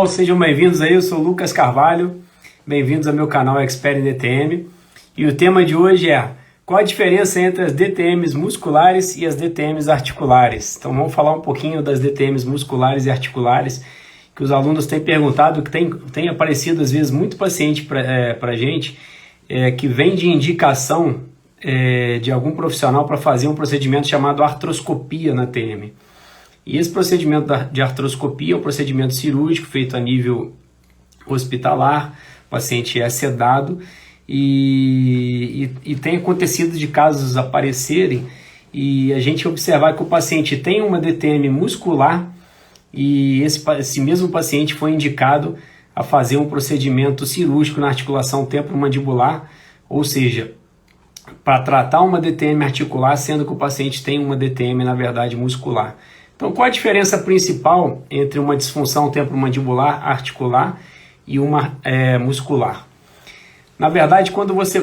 Sejam bem-vindos aí, eu sou o Lucas Carvalho, bem-vindos ao meu canal Expert em DTM, e o tema de hoje é: qual a diferença entre as DTMs musculares e as DTMs articulares? Então vamos falar um pouquinho das DTMs musculares e articulares, que os alunos têm perguntado, que tem aparecido às vezes muito paciente para a gente, que vem de indicação de algum profissional para fazer um procedimento chamado artroscopia na TM. E esse procedimento de artroscopia é um procedimento cirúrgico feito a nível hospitalar, o paciente é sedado e tem acontecido de casos aparecerem e a gente observar que o paciente tem uma DTM muscular e esse mesmo paciente foi indicado a fazer um procedimento cirúrgico na articulação temporomandibular, ou seja, para tratar uma DTM articular, sendo que o paciente tem uma DTM, na verdade, muscular. Então, qual a diferença principal entre uma disfunção temporomandibular articular e uma muscular? Na verdade, quando você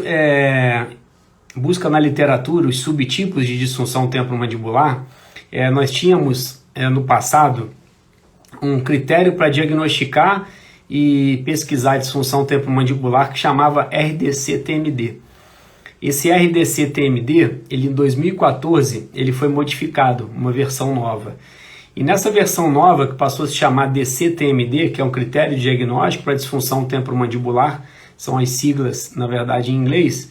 busca na literatura os subtipos de disfunção temporomandibular, nós tínhamos no passado um critério para diagnosticar e pesquisar a disfunção temporomandibular que chamava RDC-TMD. Esse RDC-TMD, ele em 2014, ele foi modificado, uma versão nova. E nessa versão nova, que passou a se chamar DC-TMD, que é um critério de diagnóstico para disfunção temporomandibular, são as siglas, na verdade, em inglês,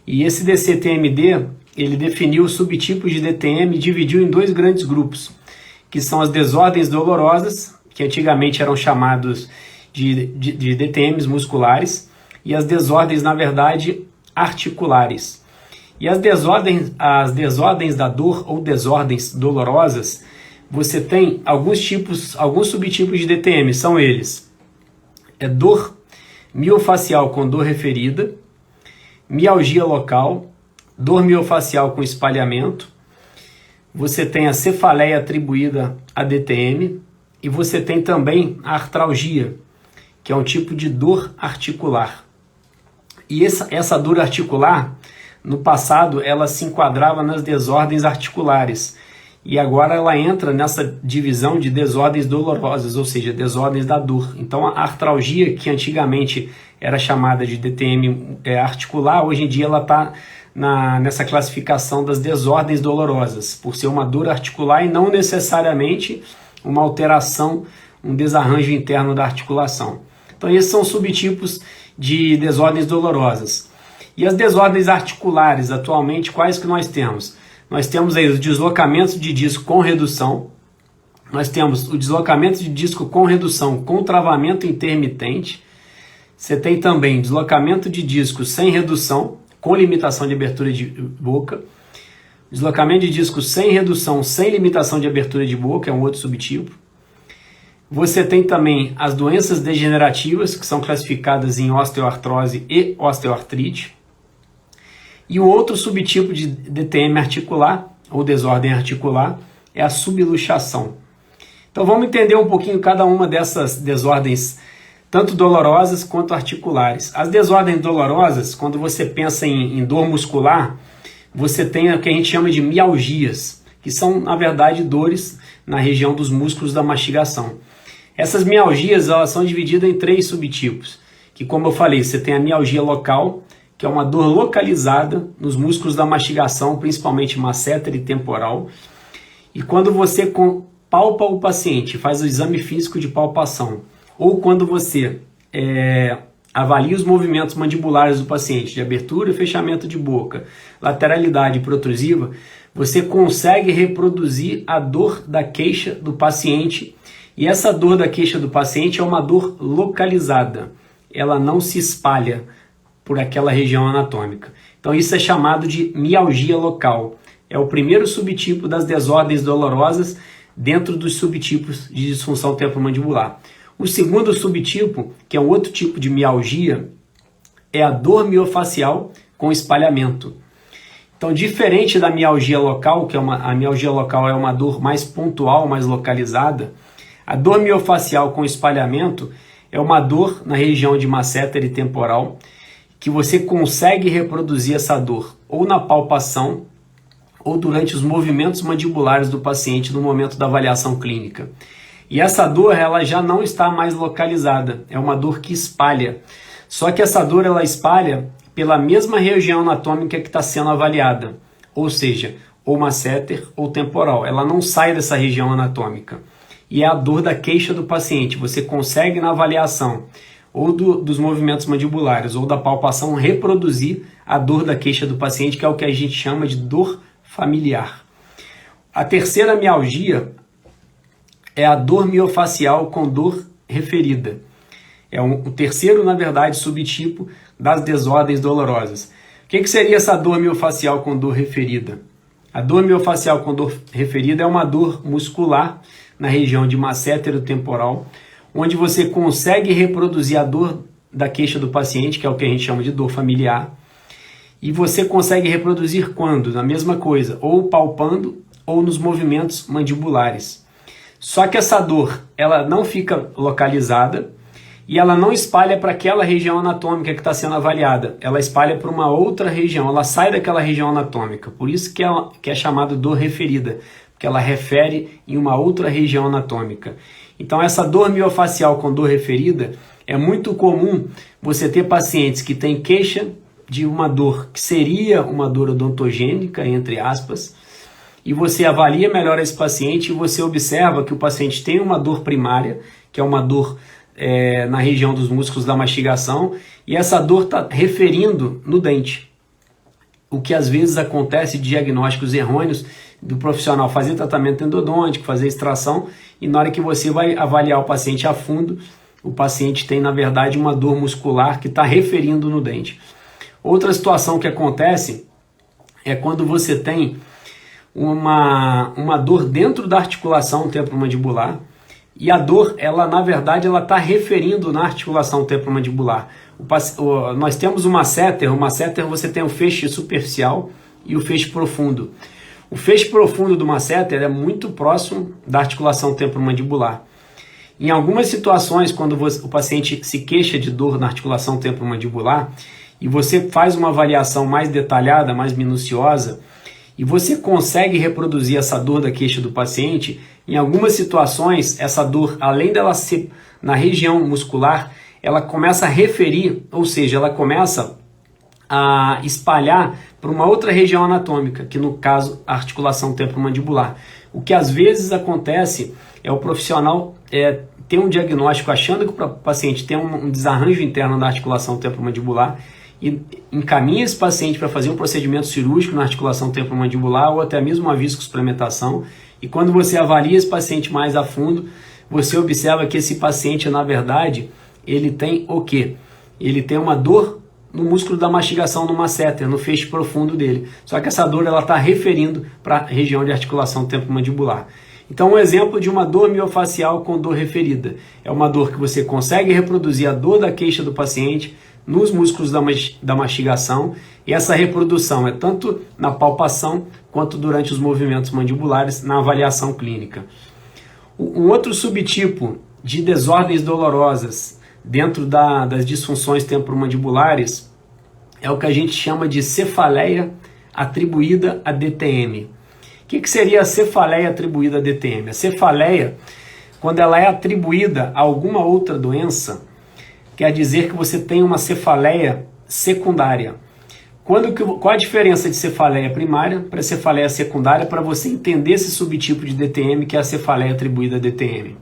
e esse DC-TMD, ele definiu os subtipos de DTM e dividiu em dois grandes grupos, que são as desordens dolorosas, que antigamente eram chamados de DTMs musculares, e as desordens, na verdade, articulares. E as desordens da dor ou desordens dolorosas, você tem alguns subtipos de DTM, são eles: dor miofacial com dor referida, mialgia local, dor miofacial com espalhamento, você tem a cefaleia atribuída a DTM e você tem também a artralgia, que é um tipo de dor articular. E essa dor articular, no passado, ela se enquadrava nas desordens articulares. E agora ela entra nessa divisão de desordens dolorosas, ou seja, desordens da dor. Então a artralgia, que antigamente era chamada de DTM articular, hoje em dia ela está nessa classificação das desordens dolorosas, por ser uma dor articular e não necessariamente uma alteração, um desarranjo interno da articulação. Então esses são subtipos de desordens dolorosas. E as desordens articulares, atualmente, quais que nós temos? Nós temos aí os deslocamentos de disco com redução, nós temos o deslocamento de disco com redução com travamento intermitente, você tem também deslocamento de disco sem redução, com limitação de abertura de boca, deslocamento de disco sem redução, sem limitação de abertura de boca, é um outro subtipo. Você tem também as doenças degenerativas, que são classificadas em osteoartrose e osteoartrite. E o outro subtipo de DTM articular, ou desordem articular, é a subluxação. Então vamos entender um pouquinho cada uma dessas desordens, tanto dolorosas quanto articulares. As desordens dolorosas, quando você pensa em dor muscular, você tem o que a gente chama de mialgias, que são, na verdade, dores na região dos músculos da mastigação. Essas mialgias, elas são divididas em três subtipos, que, como eu falei, você tem a mialgia local, que é uma dor localizada nos músculos da mastigação, principalmente masseter e temporal. E quando você palpa o paciente, faz o exame físico de palpação, ou quando você avalia os movimentos mandibulares do paciente, de abertura e fechamento de boca, lateralidade protrusiva, você consegue reproduzir a dor da queixa do paciente. E essa dor da queixa do paciente é uma dor localizada, ela não se espalha por aquela região anatômica. Então isso é chamado de mialgia local. É o primeiro subtipo das desordens dolorosas dentro dos subtipos de disfunção temporomandibular. O segundo subtipo, que é um outro tipo de mialgia, é a dor miofacial com espalhamento. Então, diferente da mialgia local, a mialgia local é uma dor mais pontual, mais localizada, a dor miofacial com espalhamento é uma dor na região de masseter e temporal, que você consegue reproduzir essa dor ou na palpação ou durante os movimentos mandibulares do paciente no momento da avaliação clínica. E essa dor, ela já não está mais localizada, é uma dor que espalha. Só que essa dor, ela espalha pela mesma região anatômica que está sendo avaliada, ou seja, ou masseter ou temporal. Ela não sai dessa região anatômica. E é a dor da queixa do paciente. Você consegue, na avaliação, ou dos movimentos mandibulares, ou da palpação, reproduzir a dor da queixa do paciente, que é o que a gente chama de dor familiar. A terceira mialgia é a dor miofacial com dor referida. É o terceiro, na verdade, subtipo das desordens dolorosas. O que seria essa dor miofacial com dor referida? A dor miofacial com dor referida é uma dor muscular na região de masséter temporal, onde você consegue reproduzir a dor da queixa do paciente, que é o que a gente chama de dor familiar, e você consegue reproduzir quando? Na mesma coisa, ou palpando ou nos movimentos mandibulares. Só que essa dor, ela não fica localizada e ela não espalha para aquela região anatômica que está sendo avaliada. Ela espalha para uma outra região, ela sai daquela região anatômica. Por isso que é chamada dor referida, porque ela refere em uma outra região anatômica. Então essa dor miofacial com dor referida, é muito comum você ter pacientes que têm queixa de uma dor que seria uma dor odontogênica, entre aspas, e você avalia melhor esse paciente e você observa que o paciente tem uma dor primária, que é uma dor na região dos músculos da mastigação, e essa dor está referindo no dente. O que às vezes acontece de diagnósticos errôneos do profissional fazer tratamento endodôntico, fazer extração, e na hora que você vai avaliar o paciente a fundo, o paciente tem na verdade uma dor muscular que está referindo no dente. Outra situação que acontece é quando você tem uma dor dentro da articulação temporomandibular, e a dor, ela na verdade, ela está referindo na articulação temporomandibular. Nós temos o masseter você tem o feixe superficial e o feixe profundo. O feixe profundo do masseter é muito próximo da articulação temporomandibular. Em algumas situações, quando o paciente se queixa de dor na articulação temporomandibular e você faz uma avaliação mais detalhada, mais minuciosa, e você consegue reproduzir essa dor da queixa do paciente, em algumas situações, essa dor, além dela ser na região muscular, ela começa a referir, ou seja, ela começa a espalhar para uma outra região anatômica, que no caso, a articulação temporomandibular. O que às vezes acontece é o profissional ter um diagnóstico achando que o paciente tem um desarranjo interno da articulação temporomandibular, e encaminha esse paciente para fazer um procedimento cirúrgico na articulação temporomandibular ou até mesmo uma viscosuplementação. E quando você avalia esse paciente mais a fundo, você observa que esse paciente, na verdade, ele tem o quê? Ele tem uma dor no músculo da mastigação, no masseter, no feixe profundo dele. Só que essa dor ela está referindo para a região de articulação temporomandibular. Então, um exemplo de uma dor miofacial com dor referida é uma dor que você consegue reproduzir a dor da queixa do paciente nos músculos da mastigação, e essa reprodução é tanto na palpação quanto durante os movimentos mandibulares na avaliação clínica. Um outro subtipo de desordens dolorosas dentro das disfunções temporomandibulares é o que a gente chama de cefaleia atribuída a DTM. O que seria a cefaleia atribuída a DTM? A cefaleia, quando ela é atribuída a alguma outra doença, quer dizer que você tem uma cefaleia secundária. Qual a diferença de cefaleia primária para cefaleia secundária, para você entender esse subtipo de DTM, que é a cefaleia atribuída a DTM?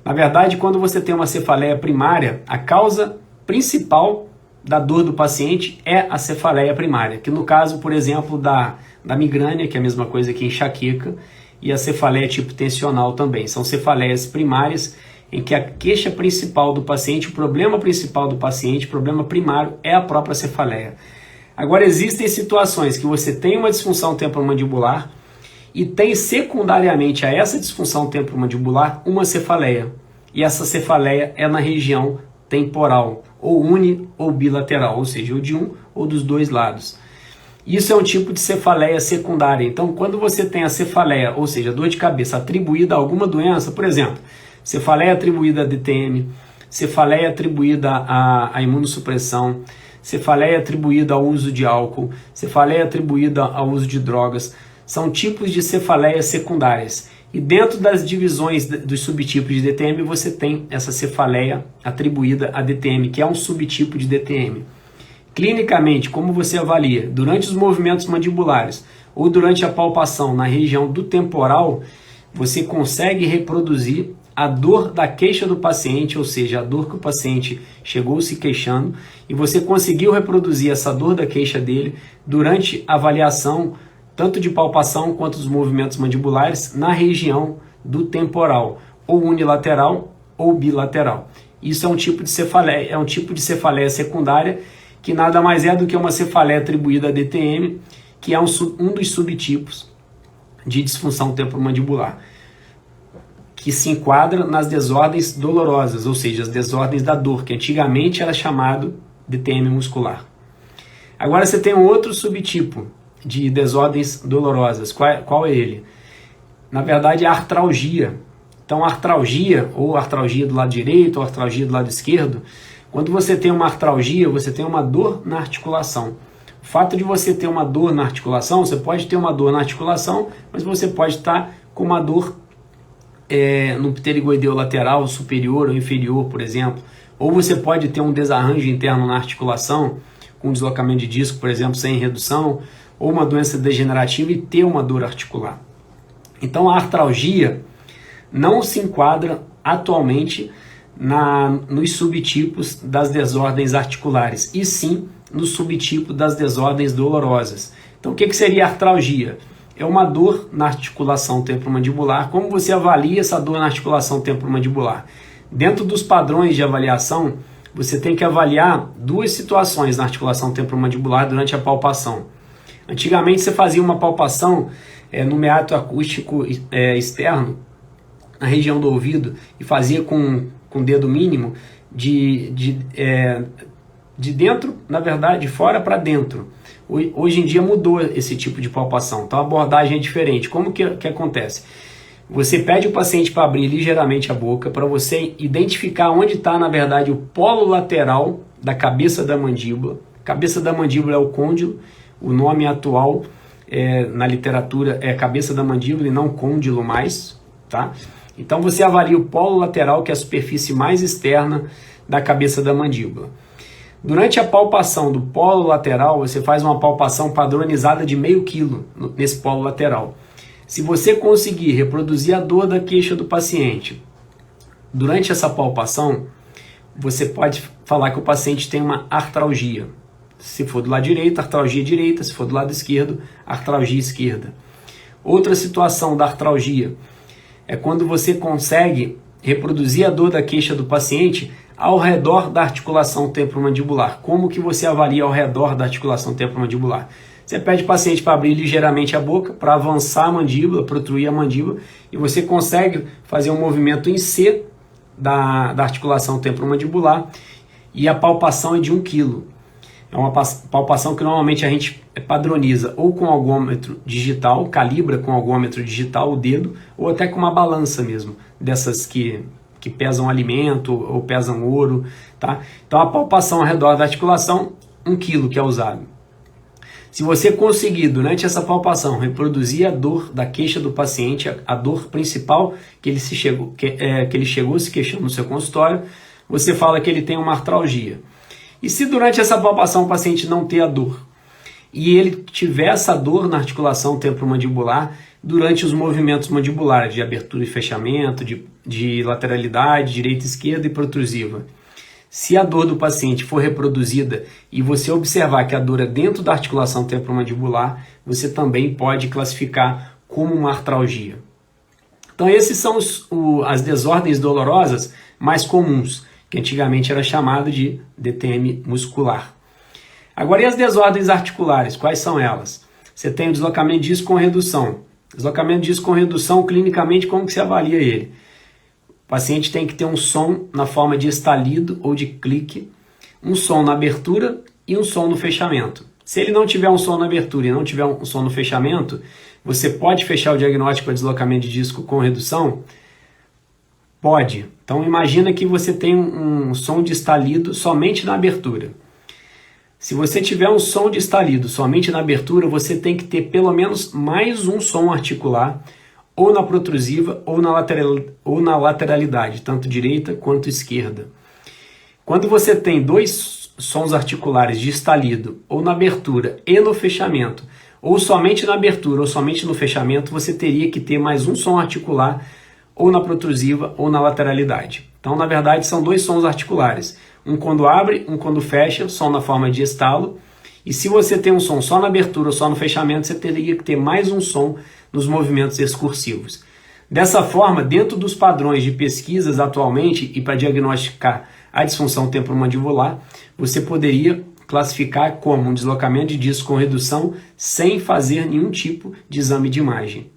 Na verdade, quando você tem uma cefaleia primária, a causa principal da dor do paciente é a cefaleia primária, que no caso, por exemplo, da migrânia, que é a mesma coisa que enxaqueca, e a cefaleia tipo tensional também. São cefaleias primárias em que a queixa principal do paciente, o problema principal do paciente, o problema primário é a própria cefaleia. Agora, existem situações que você tem uma disfunção temporomandibular e tem secundariamente a essa disfunção temporomandibular uma cefaleia. E essa cefaleia é na região temporal, ou uni ou bilateral, ou seja, ou de um ou dos dois lados. Isso é um tipo de cefaleia secundária. Então, quando você tem a cefaleia, ou seja, dor de cabeça atribuída a alguma doença, por exemplo, cefaleia atribuída a DTM, cefaleia atribuída à imunossupressão, cefaleia atribuída ao uso de álcool, cefaleia atribuída ao uso de drogas, são tipos de cefaleias secundárias. E dentro das divisões dos subtipos de DTM, você tem essa cefaleia atribuída a DTM, que é um subtipo de DTM. Clinicamente, como você avalia? Durante os movimentos mandibulares ou durante a palpação na região do temporal, você consegue reproduzir a dor da queixa do paciente, ou seja, a dor que o paciente chegou se queixando, e você conseguiu reproduzir essa dor da queixa dele durante a avaliação, tanto de palpação quanto dos movimentos mandibulares, na região do temporal, ou unilateral ou bilateral. Isso é um tipo de cefaleia secundária, que nada mais é do que uma cefaleia atribuída a DTM, que é um dos subtipos de disfunção temporomandibular, que se enquadra nas desordens dolorosas, ou seja, as desordens da dor, que antigamente era chamado DTM muscular. Agora você tem um outro subtipo de desordens dolorosas. Qual é ele? Na verdade, é a artralgia. Então, a artralgia, ou artralgia do lado direito, ou artralgia do lado esquerdo, quando você tem uma artralgia, você tem uma dor na articulação. O fato de você ter uma dor na articulação, você pode ter uma dor na articulação, mas você pode estar com uma dor no pterigoideu lateral, superior ou inferior, por exemplo. Ou você pode ter um desarranjo interno na articulação, com deslocamento de disco, por exemplo, sem redução, ou uma doença degenerativa e ter uma dor articular. Então a artralgia não se enquadra atualmente nos subtipos das desordens articulares, e sim no subtipo das desordens dolorosas. Então o que seria a artralgia? É uma dor na articulação temporomandibular. Como você avalia essa dor na articulação temporomandibular? Dentro dos padrões de avaliação, você tem que avaliar duas situações na articulação temporomandibular durante a palpação. Antigamente você fazia uma palpação no meato acústico externo, na região do ouvido, e fazia com o dedo mínimo de dentro, na verdade, de fora para dentro. Hoje em dia mudou esse tipo de palpação, então a abordagem é diferente. Como que acontece? Você pede o paciente para abrir ligeiramente a boca, para você identificar onde está, na verdade, o polo lateral da cabeça da mandíbula. Cabeça da mandíbula é o côndilo, o nome atual na literatura é cabeça da mandíbula e não côndilo mais, tá? Então você avalia o polo lateral, que é a superfície mais externa da cabeça da mandíbula. Durante a palpação do polo lateral, você faz uma palpação padronizada de meio quilo nesse polo lateral. Se você conseguir reproduzir a dor da queixa do paciente durante essa palpação, você pode falar que o paciente tem uma artralgia. Se for do lado direito, artralgia direita. Se for do lado esquerdo, artralgia esquerda. Outra situação da artralgia é quando você consegue reproduzir a dor da queixa do paciente ao redor da articulação temporomandibular. Como que você avalia ao redor da articulação temporomandibular? Você pede o paciente para abrir ligeiramente a boca, para avançar a mandíbula, protruir a mandíbula, e você consegue fazer um movimento em C da articulação temporomandibular, e a palpação é de 1 kg. É uma palpação que normalmente a gente padroniza ou com algômetro digital, calibra com algômetro digital o dedo, ou até com uma balança mesmo, dessas que pesam alimento ou pesam ouro, tá? Então a palpação ao redor da articulação, 1 kg que é usado. Se você conseguir, durante essa palpação, reproduzir a dor da queixa do paciente, a dor principal que ele chegou se queixando no seu consultório, você fala que ele tem uma artralgia. E se durante essa palpação o paciente não ter a dor, e ele tiver essa dor na articulação temporomandibular durante os movimentos mandibulares, de abertura e fechamento, de lateralidade, direita e esquerda e protrusiva, se a dor do paciente for reproduzida e você observar que a dor é dentro da articulação temporomandibular, você também pode classificar como uma artralgia. Então esses são as desordens dolorosas mais comuns, que antigamente era chamado de DTM muscular. Agora, e as desordens articulares? Quais são elas? Você tem o deslocamento de disco com redução. Deslocamento de disco com redução, clinicamente, como que se avalia ele? O paciente tem que ter um som na forma de estalido ou de clique, um som na abertura e um som no fechamento. Se ele não tiver um som na abertura e não tiver um som no fechamento, você pode fechar o diagnóstico para deslocamento de disco com redução? Pode. Então imagina que você tem um som de estalido somente na abertura. Se você tiver um som de estalido somente na abertura, você tem que ter pelo menos mais um som articular ou na protrusiva ou na lateralidade, tanto direita quanto esquerda. Quando você tem dois sons articulares de estalido, ou na abertura e no fechamento, ou somente na abertura ou somente no fechamento, você teria que ter mais um som articular, ou na protrusiva ou na lateralidade. Então, na verdade, são dois sons articulares. Um quando abre, um quando fecha, som na forma de estalo. E se você tem um som só na abertura ou só no fechamento, você teria que ter mais um som nos movimentos excursivos. Dessa forma, dentro dos padrões de pesquisas atualmente e para diagnosticar a disfunção temporomandibular, você poderia classificar como um deslocamento de disco com redução sem fazer nenhum tipo de exame de imagem.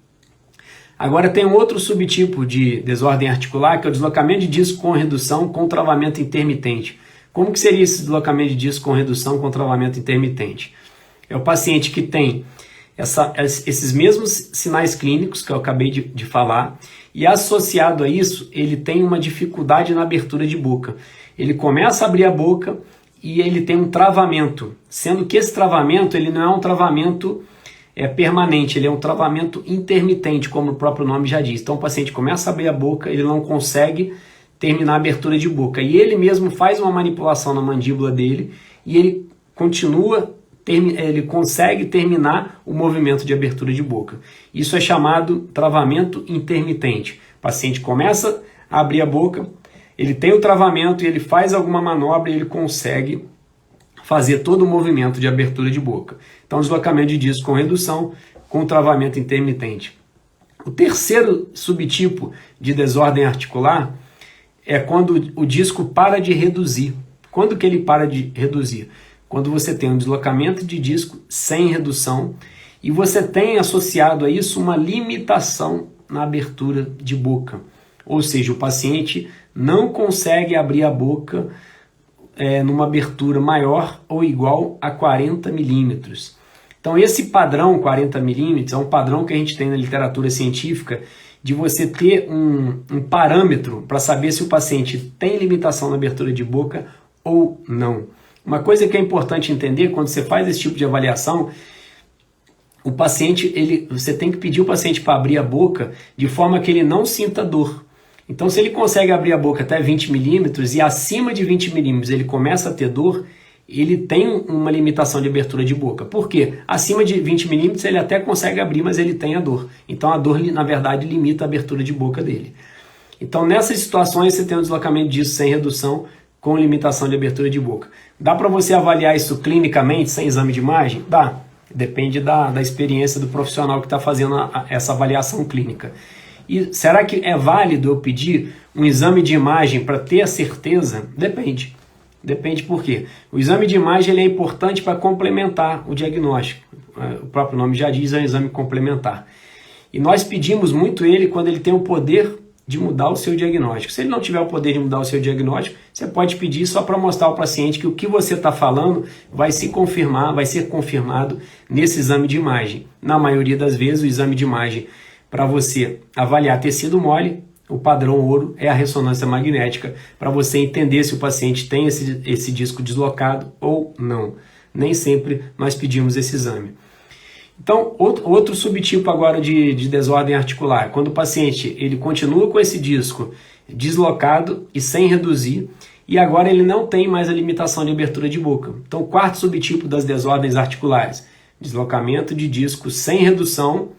Agora tem um outro subtipo de desordem articular, que é o deslocamento de disco com redução com travamento intermitente. Como que seria esse deslocamento de disco com redução com travamento intermitente? É o paciente que tem esses mesmos sinais clínicos que eu acabei de falar, e associado a isso, ele tem uma dificuldade na abertura de boca. Ele começa a abrir a boca e ele tem um travamento, sendo que esse travamento ele não é um travamento permanente, ele é um travamento intermitente, como o próprio nome já diz. Então o paciente começa a abrir a boca, ele não consegue terminar a abertura de boca, e ele mesmo faz uma manipulação na mandíbula dele e ele consegue terminar o movimento de abertura de boca. Isso é chamado travamento intermitente. O paciente começa a abrir a boca, ele tem o travamento e ele faz alguma manobra e ele consegue fazer todo o movimento de abertura de boca. Então, deslocamento de disco com redução, com travamento intermitente. O terceiro subtipo de desordem articular é quando o disco para de reduzir. Quando que ele para de reduzir? Quando você tem um deslocamento de disco sem redução e você tem associado a isso uma limitação na abertura de boca. Ou seja, o paciente não consegue abrir a boca numa abertura maior ou igual a 40 milímetros. Então esse padrão 40 milímetros é um padrão que a gente tem na literatura científica de você ter um parâmetro para saber se o paciente tem limitação na abertura de boca ou não. Uma coisa que é importante entender quando você faz esse tipo de avaliação, o paciente, você tem que pedir o paciente para abrir a boca de forma que ele não sinta dor. Então, se ele consegue abrir a boca até 20 milímetros e acima de 20 milímetros ele começa a ter dor, ele tem uma limitação de abertura de boca. Por quê? Acima de 20 milímetros ele até consegue abrir, mas ele tem a dor. Então, a dor, na verdade, limita a abertura de boca dele. Então, nessas situações, você tem um deslocamento disso sem redução, com limitação de abertura de boca. Dá para você avaliar isso clinicamente, sem exame de imagem? Dá. Depende da experiência do profissional que está fazendo essa avaliação clínica. E será que é válido eu pedir um exame de imagem para ter a certeza? Depende. Depende por quê? O exame de imagem ele é importante para complementar o diagnóstico. O próprio nome já diz, é um exame complementar. E nós pedimos muito ele quando ele tem o poder de mudar o seu diagnóstico. Se ele não tiver o poder de mudar o seu diagnóstico, você pode pedir só para mostrar ao paciente que o que você está falando vai se confirmar, vai ser confirmado nesse exame de imagem. Na maioria das vezes, o exame de imagem para você avaliar tecido mole, o padrão ouro é a ressonância magnética, para você entender se o paciente tem esse disco deslocado ou não. Nem sempre nós pedimos esse exame. Então, outro subtipo agora de desordem articular, quando o paciente ele continua com esse disco deslocado e sem reduzir, e agora ele não tem mais a limitação de abertura de boca. Então, o quarto subtipo das desordens articulares, deslocamento de disco sem redução,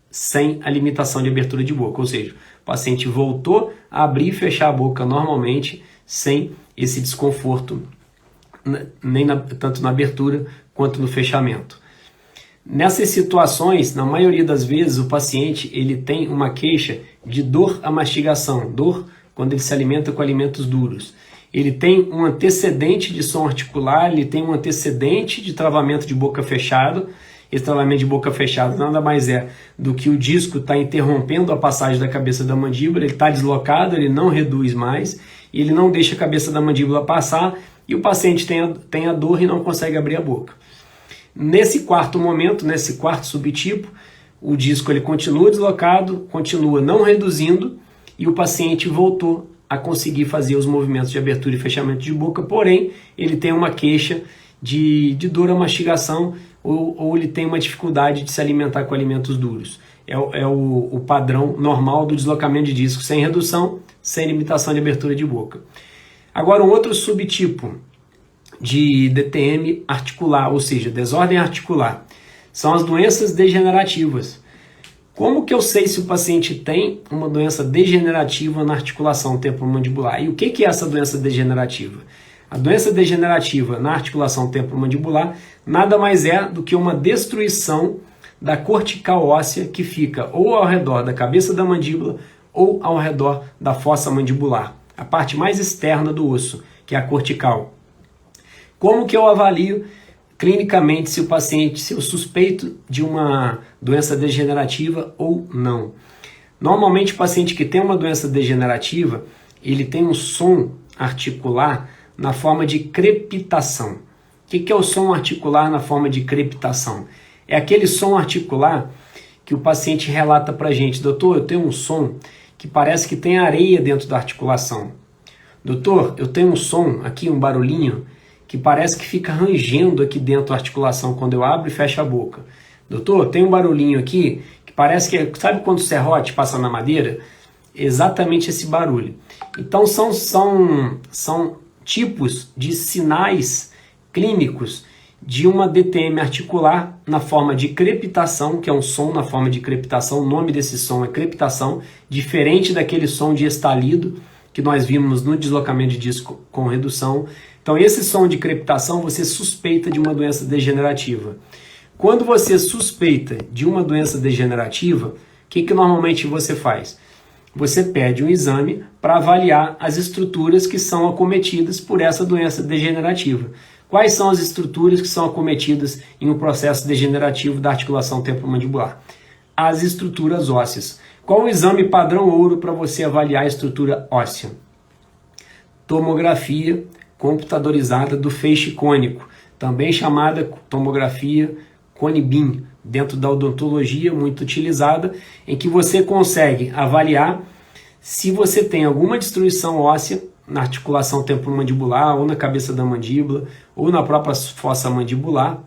sem a limitação de abertura de boca, ou seja, o paciente voltou a abrir e fechar a boca normalmente, sem esse desconforto, tanto na abertura quanto no fechamento. Nessas situações, na maioria das vezes, o paciente ele tem uma queixa de dor à mastigação, dor quando ele se alimenta com alimentos duros. Ele tem um antecedente de som articular, ele tem um antecedente de travamento de boca fechado. Esse travamento de boca fechada nada mais é do que o disco está interrompendo a passagem da cabeça da mandíbula, ele está deslocado, ele não reduz mais, e ele não deixa a cabeça da mandíbula passar, e o paciente tem a dor e não consegue abrir a boca. Nesse quarto momento, nesse quarto subtipo, o disco ele continua deslocado, continua não reduzindo, e o paciente voltou a conseguir fazer os movimentos de abertura e fechamento de boca, porém ele tem uma queixa de dor à mastigação, ou ele tem uma dificuldade de se alimentar com alimentos duros. o padrão normal do deslocamento de disco, sem redução, sem limitação de abertura de boca. Agora, um outro subtipo de DTM articular, ou seja, desordem articular, são as doenças degenerativas. Como que eu sei se o paciente tem uma doença degenerativa na articulação temporomandibular? E o que é essa doença degenerativa? A doença degenerativa na articulação temporomandibular nada mais é do que uma destruição da cortical óssea que fica ou ao redor da cabeça da mandíbula ou ao redor da fossa mandibular, a parte mais externa do osso, que é a cortical. Como que eu avalio clinicamente se eu suspeito de uma doença degenerativa ou não? Normalmente o paciente que tem uma doença degenerativa, ele tem um som articular na forma de crepitação. O que é o som articular na forma de crepitação? É aquele som articular que o paciente relata para a gente: doutor, eu tenho um som que parece que tem areia dentro da articulação. Doutor, eu tenho um som aqui, um barulhinho, que parece que fica rangendo aqui dentro da articulação quando eu abro e fecho a boca. Doutor, tem um barulhinho aqui que parece que, sabe quando o serrote passa na madeira? Exatamente esse barulho. Então são tipos de sinais clínicos de uma DTM articular na forma de crepitação, que é um som na forma de crepitação. O nome desse som é crepitação, diferente daquele som de estalido que nós vimos no deslocamento de disco com redução. Então esse som de crepitação você suspeita de uma doença degenerativa. Quando você suspeita de uma doença degenerativa, o que normalmente você faz? Você pede um exame para avaliar as estruturas que são acometidas por essa doença degenerativa. Quais são as estruturas que são acometidas em um processo degenerativo da articulação temporomandibular? As estruturas ósseas. Qual o exame padrão ouro para você avaliar a estrutura óssea? Tomografia computadorizada do feixe cônico, também chamada tomografia Cone-Beam, dentro da odontologia, muito utilizada, em que você consegue avaliar se você tem alguma destruição óssea na articulação temporomandibular, ou na cabeça da mandíbula, ou na própria fossa mandibular.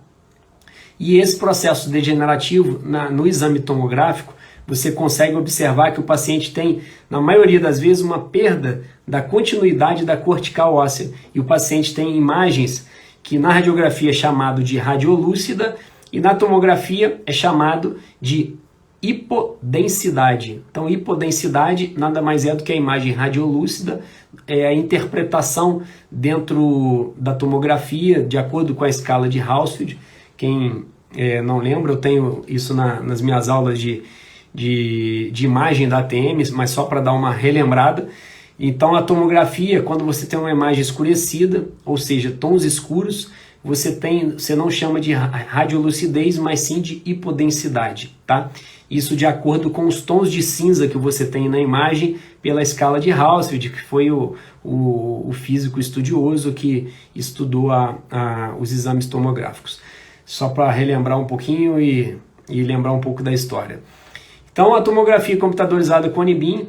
E esse processo degenerativo, no exame tomográfico, você consegue observar que o paciente tem, na maioria das vezes, uma perda da continuidade da cortical óssea. E o paciente tem imagens que na radiografia é chamado de radiolúcida e na tomografia é chamado de hipodensidade. Então, hipodensidade nada mais é do que a imagem radiolúcida, é a interpretação dentro da tomografia, de acordo com a escala de Hounsfield. Quem não lembra, eu tenho isso nas minhas aulas de imagem da ATM, mas só para dar uma relembrada. Então a tomografia, quando você tem uma imagem escurecida, ou seja, tons escuros, você não chama de radiolucidez, mas sim de hipodensidade, tá? Isso de acordo com os tons de cinza que você tem na imagem pela escala de Hounsfield, que foi o físico estudioso que estudou os exames tomográficos. Só para relembrar um pouquinho e lembrar um pouco da história. Então a tomografia computadorizada Cone-Beam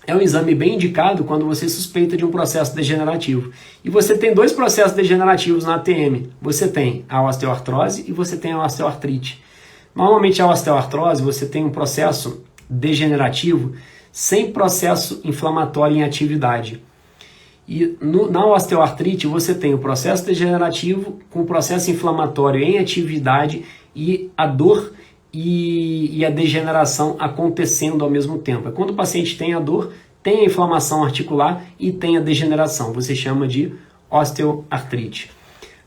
é um exame bem indicado quando você suspeita de um processo degenerativo. E você tem dois processos degenerativos na ATM. Você tem a osteoartrose e você tem a osteoartrite. Normalmente a osteoartrose você tem um processo degenerativo sem processo inflamatório em atividade. E na osteoartrite você tem o processo degenerativo com o processo inflamatório em atividade e a dor e a degeneração acontecendo ao mesmo tempo. É quando o paciente tem a dor, tem a inflamação articular e tem a degeneração. Você chama de osteoartrite.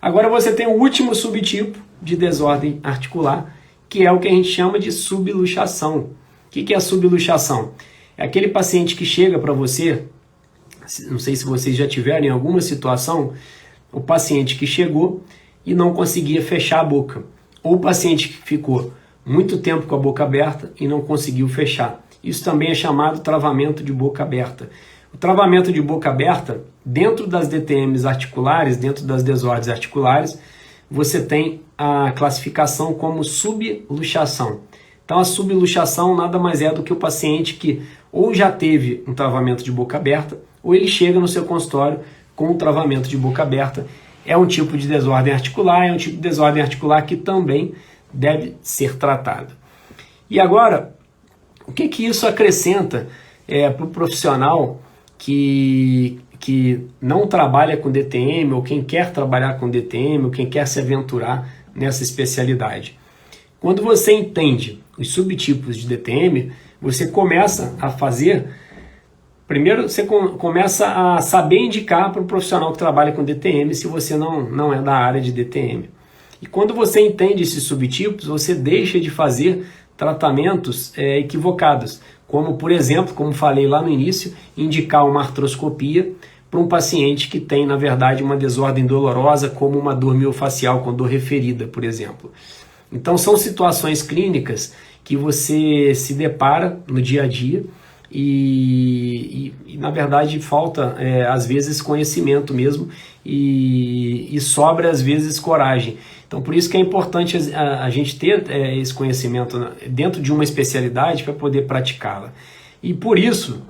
Agora você tem o último subtipo de desordem articular, que é o que a gente chama de subluxação. O que é a subluxação? É aquele paciente que chega para você, não sei se vocês já tiveram em alguma situação, o paciente que chegou e não conseguia fechar a boca. Ou o paciente que ficou muito tempo com a boca aberta e não conseguiu fechar. Isso também é chamado travamento de boca aberta. O travamento de boca aberta, dentro das DTMs articulares, dentro das desordens articulares, você tem a classificação como subluxação. Então a subluxação nada mais é do que o paciente que ou já teve um travamento de boca aberta, ou ele chega no seu consultório com um travamento de boca aberta. É um tipo de desordem articular, é um tipo de desordem articular que também deve ser tratado. E agora, O que isso acrescenta para o profissional que não trabalha com DTM, ou quem quer trabalhar com DTM, ou quem quer se aventurar nessa especialidade? Quando você entende os subtipos de DTM, você começa a fazer... Primeiro, você começa a saber indicar para o profissional que trabalha com DTM se você não é da área de DTM. E quando você entende esses subtipos, você deixa de fazer tratamentos equivocados, como, por exemplo, como falei lá no início, indicar uma artroscopia para um paciente que tem, na verdade, uma desordem dolorosa, como uma dor miofascial com dor referida, por exemplo. Então, são situações clínicas que você se depara no dia a dia, e na verdade falta às vezes conhecimento mesmo e sobra às vezes coragem. Então por isso que é importante a gente ter esse conhecimento dentro de uma especialidade para poder praticá-la. E por isso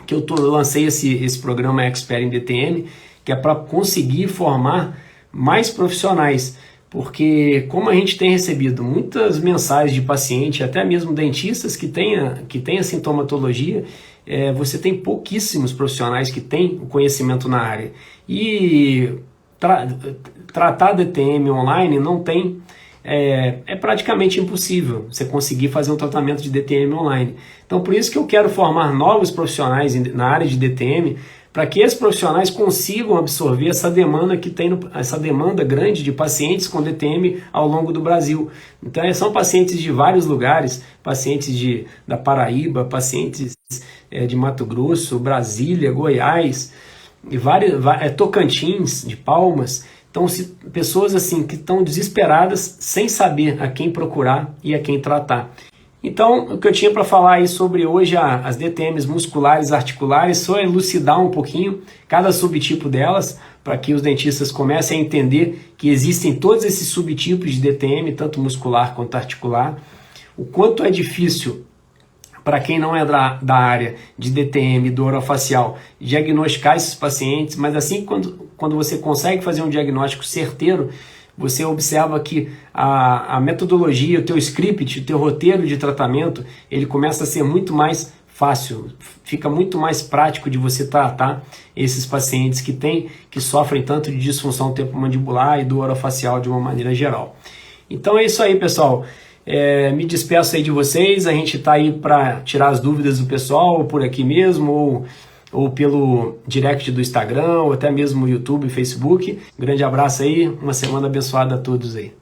que eu lancei esse programa Expert em DTM, que é para conseguir formar mais profissionais. Porque como a gente tem recebido muitas mensagens de paciente, até mesmo dentistas que tenha sintomatologia, você tem pouquíssimos profissionais que têm o conhecimento na área. E tratar DTM online não tem, é praticamente impossível você conseguir fazer um tratamento de DTM online. Então por isso que eu quero formar novos profissionais na área de DTM, para que esses profissionais consigam absorver essa demanda que tem, essa demanda grande de pacientes com DTM ao longo do Brasil. Então são pacientes de vários lugares, pacientes da Paraíba, pacientes de Mato Grosso, Brasília, Goiás, Tocantins, de Palmas. Então pessoas assim que estão desesperadas sem saber a quem procurar e a quem tratar. Então, o que eu tinha para falar aí sobre hoje as DTMs musculares articulares, só elucidar um pouquinho cada subtipo delas, para que os dentistas comecem a entender que existem todos esses subtipos de DTM, tanto muscular quanto articular, o quanto é difícil para quem não é da área de DTM, do orofacial, diagnosticar esses pacientes, mas assim quando você consegue fazer um diagnóstico certeiro, você observa que a metodologia, o teu script, o teu roteiro de tratamento, ele começa a ser muito mais fácil, fica muito mais prático de você tratar esses pacientes que sofrem tanto de disfunção temporomandibular e do orofacial de uma maneira geral. Então é isso aí, pessoal. Me despeço aí de vocês, a gente está aí para tirar as dúvidas do pessoal, por aqui mesmo, ou pelo direct do Instagram, ou até mesmo YouTube e Facebook. Grande abraço aí, uma semana abençoada a todos aí.